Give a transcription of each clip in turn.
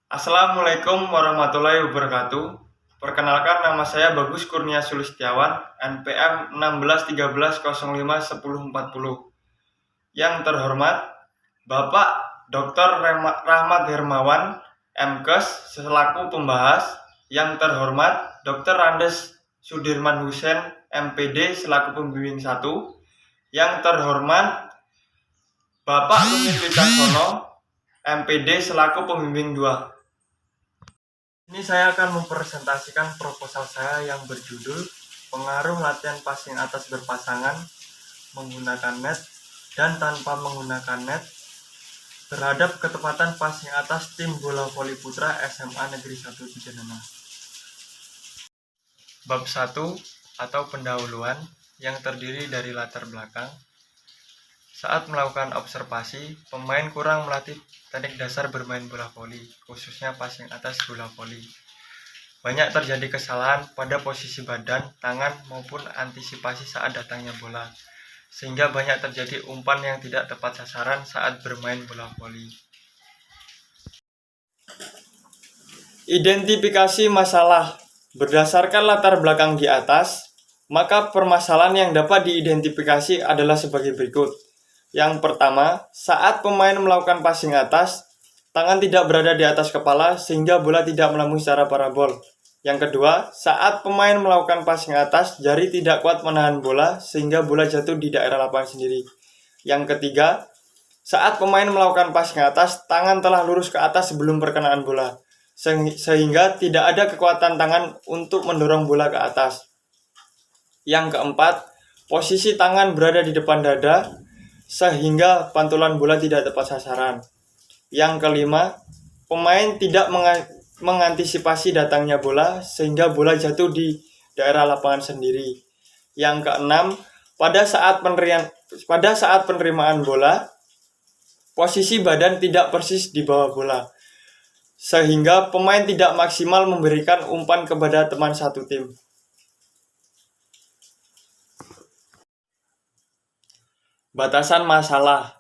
Assalamualaikum warahmatullahi wabarakatuh. Perkenalkan, nama saya Bagus Kurnia Sulistiawan, NPM 1613051040. Yang terhormat Bapak Dr. Rahmat Hermawan, MKes selaku pembahas. Yang terhormat Dr. Randes Sudirman Husein, MPD selaku pembimbing 1. Yang terhormat Bapak Lumin Wicaksono, MPD selaku pembimbing 2. Ini saya akan mempresentasikan proposal saya yang berjudul Pengaruh Latihan Passing Atas Berpasangan Menggunakan Net dan Tanpa Menggunakan Net terhadap ketepatan passing atas tim bola voli putra SMA Negeri 1 Tiganana. Bab 1 atau pendahuluan yang terdiri dari latar belakang. Saat melakukan observasi, pemain kurang melatih teknik dasar bermain bola voli, khususnya passing atas bola voli. Banyak terjadi kesalahan pada posisi badan, tangan, maupun antisipasi saat datangnya bola, sehingga banyak terjadi umpan yang tidak tepat sasaran saat bermain bola voli. Identifikasi masalah. Berdasarkan latar belakang di atas, maka permasalahan yang dapat diidentifikasi adalah sebagai berikut. Yang pertama, saat pemain melakukan passing atas, tangan tidak berada di atas kepala sehingga bola tidak melambung secara parabol. Yang kedua, saat pemain melakukan passing atas, jari tidak kuat menahan bola sehingga bola jatuh di daerah lapangan sendiri. Yang ketiga, saat pemain melakukan passing atas, tangan telah lurus ke atas sebelum perkenaan bola, sehingga tidak ada kekuatan tangan untuk mendorong bola ke atas. Yang keempat, posisi tangan berada di depan dada, sehingga pantulan bola tidak tepat sasaran. Yang kelima, pemain tidak mengantisipasi datangnya bola sehingga bola jatuh di daerah lapangan sendiri. Yang keenam, pada saat penerimaan bola, posisi badan tidak persis di bawah bola, sehingga pemain tidak maksimal memberikan umpan kepada teman satu tim. Batasan masalah.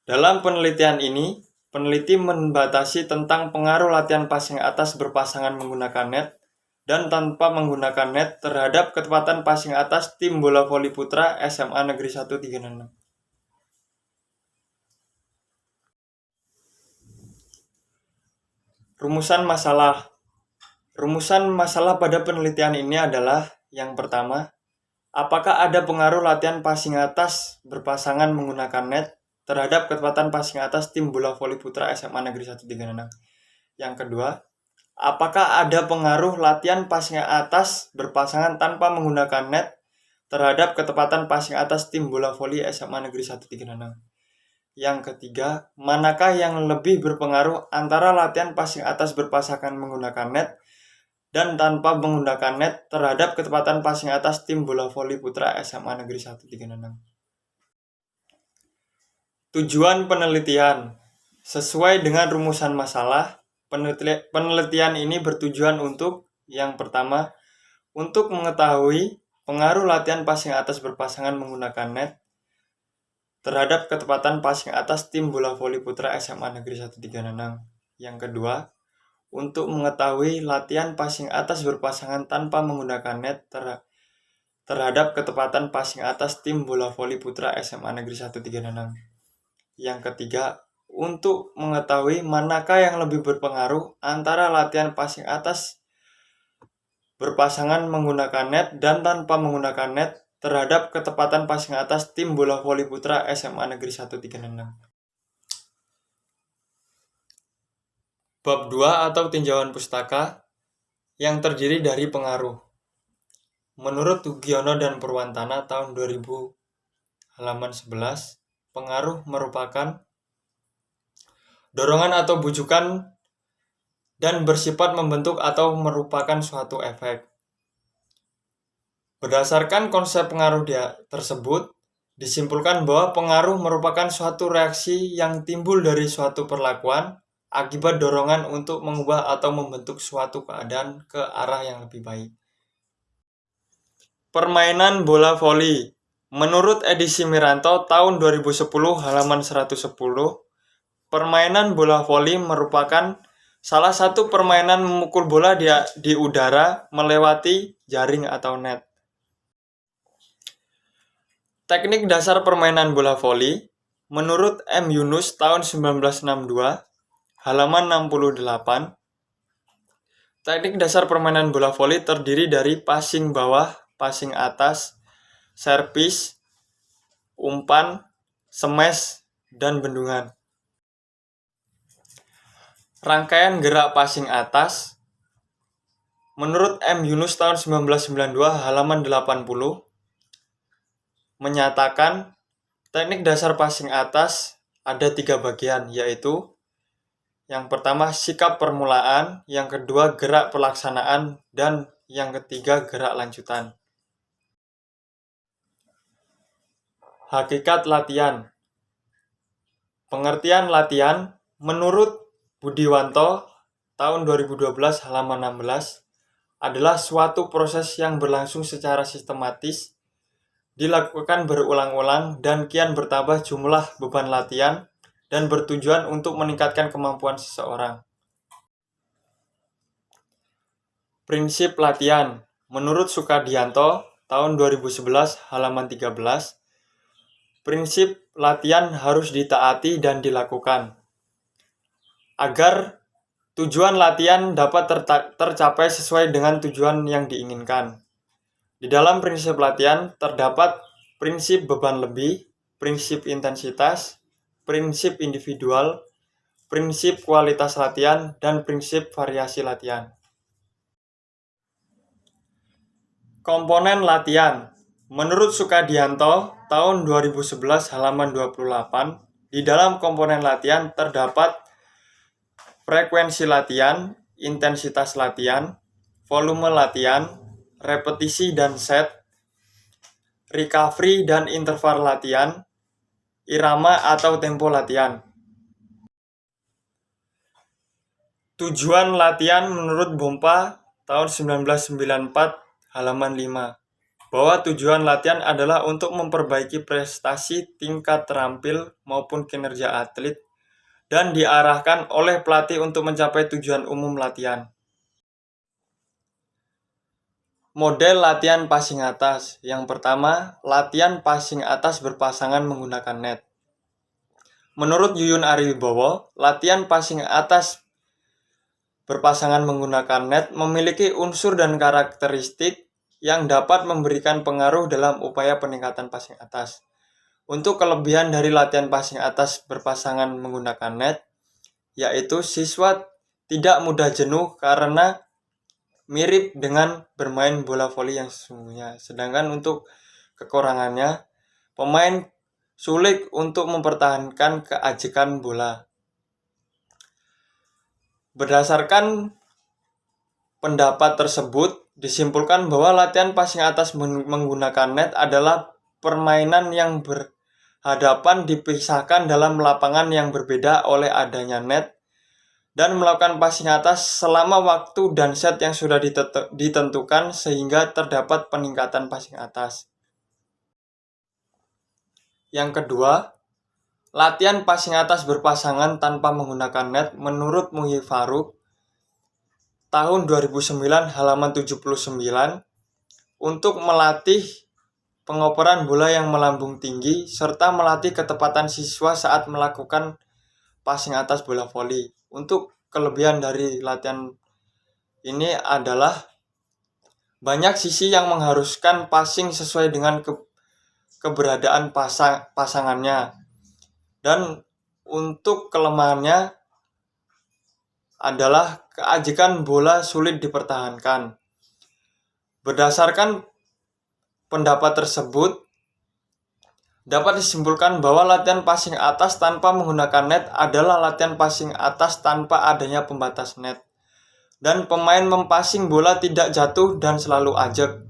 Dalam penelitian ini, peneliti membatasi tentang pengaruh latihan passing atas berpasangan menggunakan net dan tanpa menggunakan net terhadap ketepatan passing atas tim bola voli putra SMA Negeri 1 Tiganana. Rumusan masalah. Rumusan masalah pada penelitian ini adalah yang pertama, apakah ada pengaruh latihan passing atas berpasangan menggunakan net terhadap ketepatan passing atas tim bola voli putra SMA Negeri 1 Tiganana? Yang kedua, apakah ada pengaruh latihan passing atas berpasangan tanpa menggunakan net terhadap ketepatan passing atas tim bola voli SMA Negeri 1 Tiganana? Yang ketiga, manakah yang lebih berpengaruh antara latihan passing atas berpasangan menggunakan net dan tanpa menggunakan net terhadap ketepatan passing atas tim bola voli putra SMA Negeri 1 Tiganana? Tujuan penelitian. Sesuai dengan rumusan masalah, penelitian ini bertujuan untuk, yang pertama, untuk mengetahui pengaruh latihan passing atas berpasangan menggunakan net terhadap ketepatan passing atas tim bola voli putra SMA Negeri 1 Tiganana. Yang kedua, untuk mengetahui latihan passing atas berpasangan tanpa menggunakan net terhadap ketepatan passing atas tim bola voli putra SMA Negeri 1 Tiganana. Yang ketiga, untuk mengetahui manakah yang lebih berpengaruh antara latihan passing atas berpasangan menggunakan net dan tanpa menggunakan net terhadap ketepatan passing atas tim bola voli putra SMA Negeri 1 Tiganana. Bab 2 atau tinjauan pustaka yang terdiri dari pengaruh. Menurut Tugiono dan Purwantana tahun 2000 halaman 11, pengaruh merupakan dorongan atau bujukan dan bersifat membentuk atau merupakan suatu efek. Berdasarkan konsep pengaruh tersebut, disimpulkan bahwa pengaruh merupakan suatu reaksi yang timbul dari suatu perlakuan akibat dorongan untuk mengubah atau membentuk suatu keadaan ke arah yang lebih baik. Permainan bola voli. Menurut Edisi Miranto tahun 2010 halaman 110, permainan bola voli merupakan Salah satu permainan memukul bola di udara melewati jaring atau net. Teknik dasar permainan bola voli menurut M. Yunus tahun 1962, halaman 68. Teknik dasar permainan bola voli terdiri dari passing bawah, passing atas, servis, umpan, smash, dan bendungan. Rangkaian gerak passing atas menurut M. Yunus tahun 1992 halaman 80 menyatakan teknik dasar passing atas ada 3 bagian, yaitu yang pertama sikap permulaan, yang kedua gerak pelaksanaan, dan yang ketiga gerak lanjutan. Hakikat latihan. Pengertian latihan menurut Budiwanto tahun 2012 halaman 16 adalah suatu proses yang berlangsung secara sistematis, dilakukan berulang-ulang dan kian bertambah jumlah beban latihan dan bertujuan untuk meningkatkan kemampuan seseorang. Prinsip latihan menurut Sukadianto tahun 2011 halaman 13. Prinsip latihan harus ditaati dan dilakukan agar tujuan latihan dapat tercapai sesuai dengan tujuan yang diinginkan. Di dalam prinsip latihan terdapat prinsip beban lebih, prinsip intensitas, prinsip individual, prinsip kualitas latihan, dan prinsip variasi latihan. Komponen latihan menurut Sukadianto tahun 2011 halaman 28, di dalam komponen latihan terdapat frekuensi latihan, intensitas latihan, volume latihan, repetisi dan set, recovery dan interval latihan, irama atau tempo latihan. Tujuan latihan menurut Bompa tahun 1994 halaman 5, bahwa tujuan latihan adalah untuk memperbaiki prestasi tingkat terampil maupun kinerja atlet dan diarahkan oleh pelatih untuk mencapai tujuan umum latihan. Model latihan passing atas. Yang pertama, latihan passing atas berpasangan menggunakan net. Menurut Yuyun Ariwibowo, latihan passing atas berpasangan menggunakan net memiliki unsur dan karakteristik yang dapat memberikan pengaruh dalam upaya peningkatan passing atas. Untuk kelebihan dari latihan passing atas berpasangan menggunakan net, yaitu siswa tidak mudah jenuh karena mirip dengan bermain bola voli yang sesungguhnya. Sedangkan untuk kekurangannya, pemain sulit untuk mempertahankan keajekan bola. Berdasarkan pendapat tersebut, disimpulkan bahwa latihan passing atas menggunakan net adalah permainan yang berhadapan dipisahkan dalam lapangan yang berbeda oleh adanya net dan melakukan passing atas selama waktu dan set yang sudah ditentukan sehingga terdapat peningkatan passing atas. Yang kedua, latihan passing atas berpasangan tanpa menggunakan net menurut Muhyi Farouk tahun 2009 halaman 79 untuk melatih pengoperan bola yang melambung tinggi serta melatih ketepatan siswa saat melakukan passing atas bola voli. Untuk kelebihan dari latihan ini adalah banyak sisi yang mengharuskan passing sesuai dengan keberadaan pasangannya. Dan untuk kelemahannya adalah keajekan bola sulit dipertahankan. Berdasarkan pendapat tersebut, dapat disimpulkan bahwa latihan passing atas tanpa menggunakan net adalah latihan passing atas tanpa adanya pembatas net. Dan pemain mempassing bola tidak jatuh dan selalu ajak.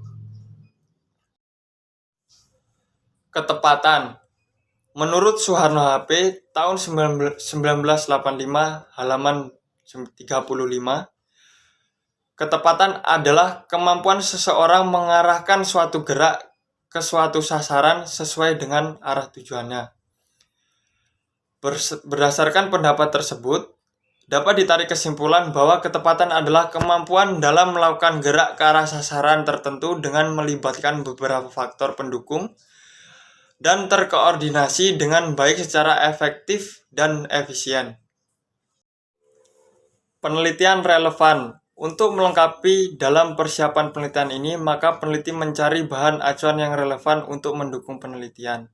Ketepatan. Menurut Suharno HP tahun 1985 halaman 35, ketepatan adalah kemampuan seseorang mengarahkan suatu gerak ke suatu sasaran sesuai dengan arah tujuannya. Berdasarkan pendapat tersebut, dapat ditarik kesimpulan bahwa ketepatan adalah kemampuan dalam melakukan gerak ke arah sasaran tertentu dengan melibatkan beberapa faktor pendukung dan terkoordinasi dengan baik secara efektif dan efisien. Penelitian relevan. Untuk melengkapi dalam persiapan penelitian ini, maka peneliti mencari bahan acuan yang relevan untuk mendukung penelitian.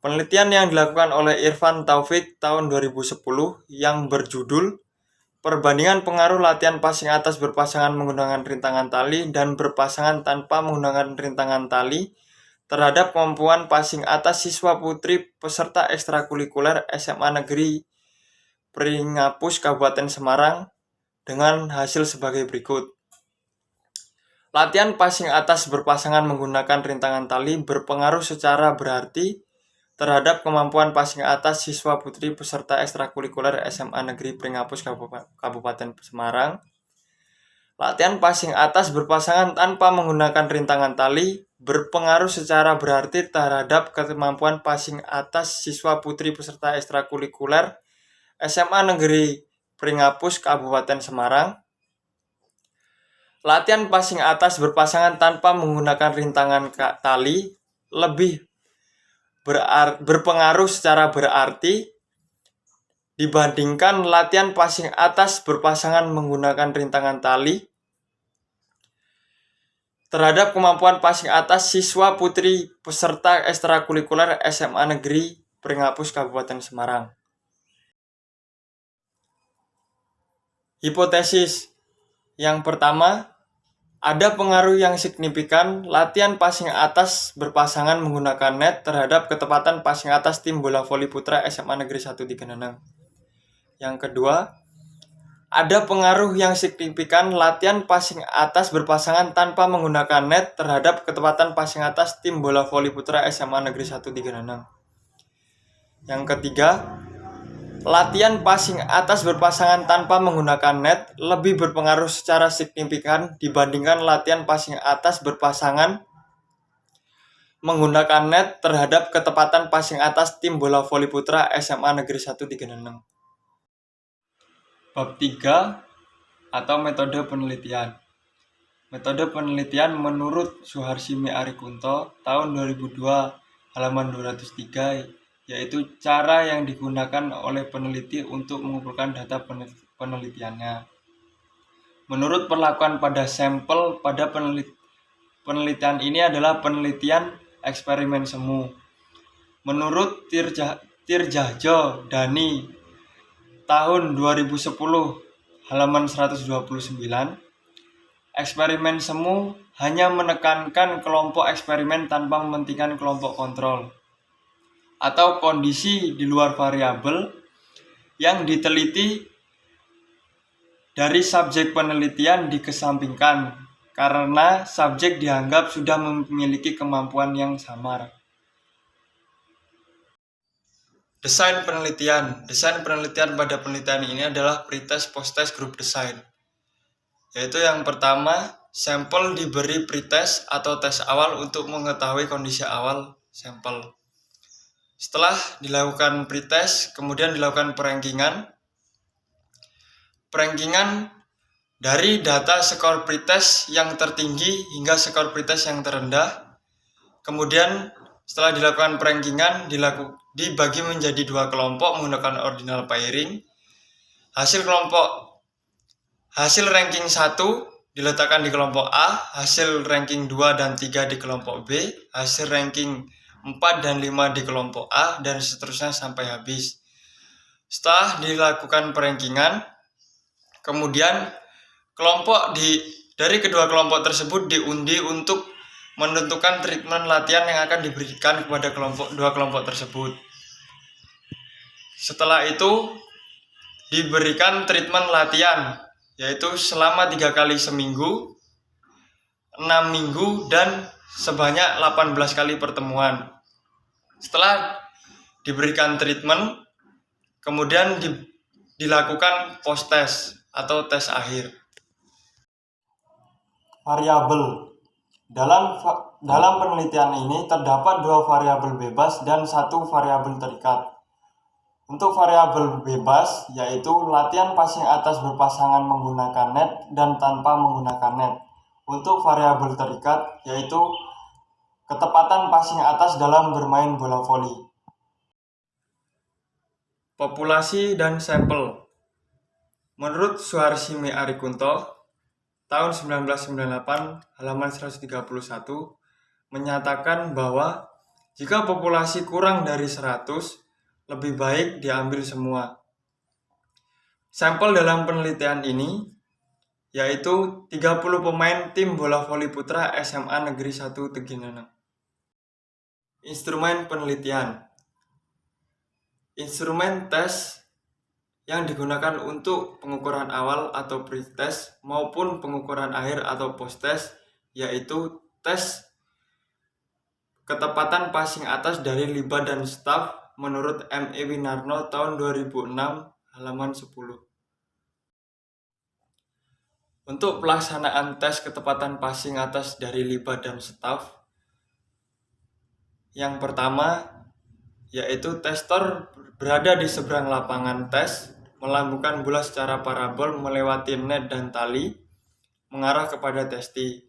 Penelitian yang dilakukan oleh Irfan Taufik tahun 2010 yang berjudul Perbandingan pengaruh latihan passing atas berpasangan menggunakan rintangan tali dan berpasangan tanpa menggunakan rintangan tali terhadap kemampuan passing atas siswa putri peserta ekstrakurikuler SMA Negeri Pringapus Kabupaten Semarang dengan hasil sebagai berikut. Latihan passing atas berpasangan menggunakan rintangan tali berpengaruh secara berarti terhadap kemampuan passing atas siswa putri peserta ekstrakurikuler SMA Negeri Pringapus Kabupaten Semarang. Latihan passing atas berpasangan tanpa menggunakan rintangan tali berpengaruh secara berarti terhadap kemampuan passing atas siswa putri peserta ekstrakurikuler SMA Negeri Pringapus Kabupaten Semarang. Latihan passing atas berpasangan tanpa menggunakan rintangan tali lebih berpengaruh secara berarti dibandingkan latihan passing atas berpasangan menggunakan rintangan tali terhadap kemampuan passing atas siswa putri peserta ekstrakurikuler SMA Negeri Pringapus Kabupaten Semarang. Hipotesis yang pertama, ada pengaruh yang signifikan latihan passing atas berpasangan menggunakan net terhadap ketepatan passing atas tim bola voli putra SMA Negeri 1 di Genanang. Yang kedua, ada pengaruh yang signifikan latihan passing atas berpasangan tanpa menggunakan net terhadap ketepatan passing atas tim bola voli putra SMA Negeri 1 di Genanang. Yang ketiga, latihan passing atas berpasangan tanpa menggunakan net lebih berpengaruh secara signifikan dibandingkan latihan passing atas berpasangan menggunakan net terhadap ketepatan passing atas tim bola voli putra SMA Negeri 1 di Genanang. Bab 3 atau metode penelitian. Metode penelitian menurut Suharsimi Arikunto tahun 2002 halaman 203 yaitu cara yang digunakan oleh peneliti untuk mengumpulkan data penelitiannya. Menurut perlakuan pada sampel pada penelitian ini adalah penelitian eksperimen semu. Menurut Tirjahjo Dani tahun 2010 halaman 129, eksperimen semu hanya menekankan kelompok eksperimen tanpa mementingkan kelompok kontrol atau kondisi di luar variabel yang diteliti dari subjek penelitian dikesampingkan karena subjek dianggap sudah memiliki kemampuan yang samar. Desain penelitian. Desain penelitian pada penelitian ini adalah pretest, posttest, group design. Yaitu yang pertama, sampel diberi pretest atau tes awal untuk mengetahui kondisi awal sampel. Setelah dilakukan pretest, kemudian dilakukan perankingan. Perankingan dari data skor pretest yang tertinggi hingga skor pretest yang terendah. Kemudian setelah dilakukan perankingan, dibagi menjadi dua kelompok menggunakan ordinal pairing. Hasil ranking 1 diletakkan di kelompok A, hasil ranking 2 dan 3 di kelompok B, hasil ranking 4 dan 5 di kelompok A, dan seterusnya sampai habis. Setelah dilakukan perankingan, kemudian dari kedua kelompok tersebut diundi untuk menentukan treatment latihan yang akan diberikan kepada dua kelompok tersebut. Setelah itu diberikan treatment latihan, yaitu selama 3 kali seminggu, 6 minggu, dan sebanyak 18 kali pertemuan. Setelah diberikan treatment, kemudian dilakukan post-test atau tes akhir. Variabel. Dalam penelitian ini terdapat 2 variabel bebas dan 1 variabel terikat. Untuk variabel bebas, yaitu latihan passing atas berpasangan menggunakan net dan tanpa menggunakan net. Untuk variabel terikat, yaitu ketepatan passing atas dalam bermain bola voli. Populasi dan sampel. Menurut Suharsimi Arikunto, tahun 1998, halaman 131, menyatakan bahwa jika populasi kurang dari 100, lebih baik diambil semua. Sampel dalam penelitian ini yaitu 30 pemain tim bola voli putra SMA Negeri 1 Tegineneng. Instrumen penelitian. Instrumen tes yang digunakan untuk pengukuran awal atau pre-test maupun pengukuran akhir atau post-test yaitu tes ketepatan passing atas dari liba dan staff menurut M.E. Winarno tahun 2006 halaman 10. Untuk pelaksanaan tes ketepatan passing atas dari liba dan staff, yang pertama yaitu tester berada di seberang lapangan tes, melambungkan bola secara parabol melewati net dan tali, mengarah kepada testi.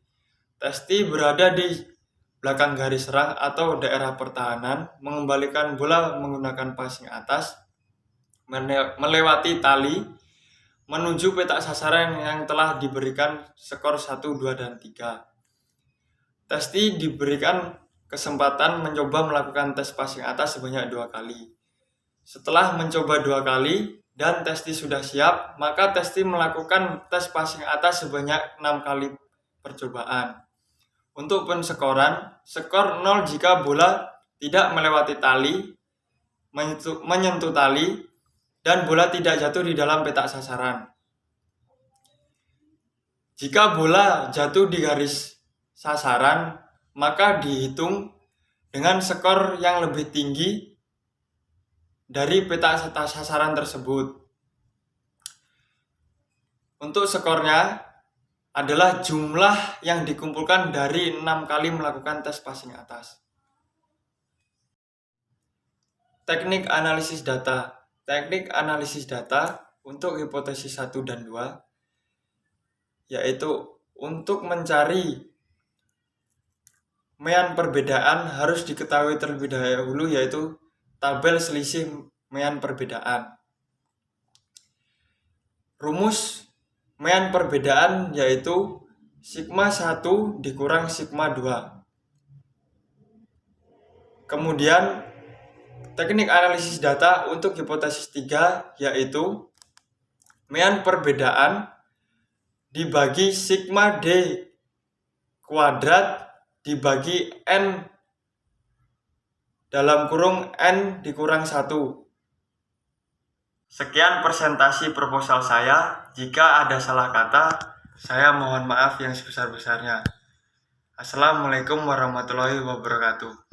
Testi berada di belakang garis serang atau daerah pertahanan, mengembalikan bola menggunakan passing atas, melewati tali, menuju petak sasaran yang telah diberikan skor 1, 2, dan 3. Testi diberikan kesempatan mencoba melakukan tes passing atas sebanyak 2 kali. Setelah mencoba 2 kali dan testi sudah siap, maka testi melakukan tes passing atas sebanyak 6 kali percobaan. Untuk penskoran, skor 0 jika bola tidak melewati tali, menyentuh tali, dan bola tidak jatuh di dalam petak sasaran. Jika bola jatuh di garis sasaran, maka dihitung dengan skor yang lebih tinggi dari petak sasaran tersebut. Untuk skornya adalah jumlah yang dikumpulkan dari 6 kali melakukan tes passing atas. Teknik analisis data. Teknik analisis data untuk hipotesis 1 dan 2 yaitu untuk mencari mean perbedaan harus diketahui terlebih dahulu yaitu tabel selisih mean perbedaan. Rumus mean perbedaan yaitu sigma 1 dikurang sigma 2. Kemudian teknik analisis data untuk hipotesis 3 yaitu mean perbedaan dibagi sigma D kuadrat dibagi N dalam kurung N dikurang 1. Sekian presentasi proposal saya. Jika ada salah kata, saya mohon maaf yang sebesar-besarnya. Assalamualaikum warahmatullahi wabarakatuh.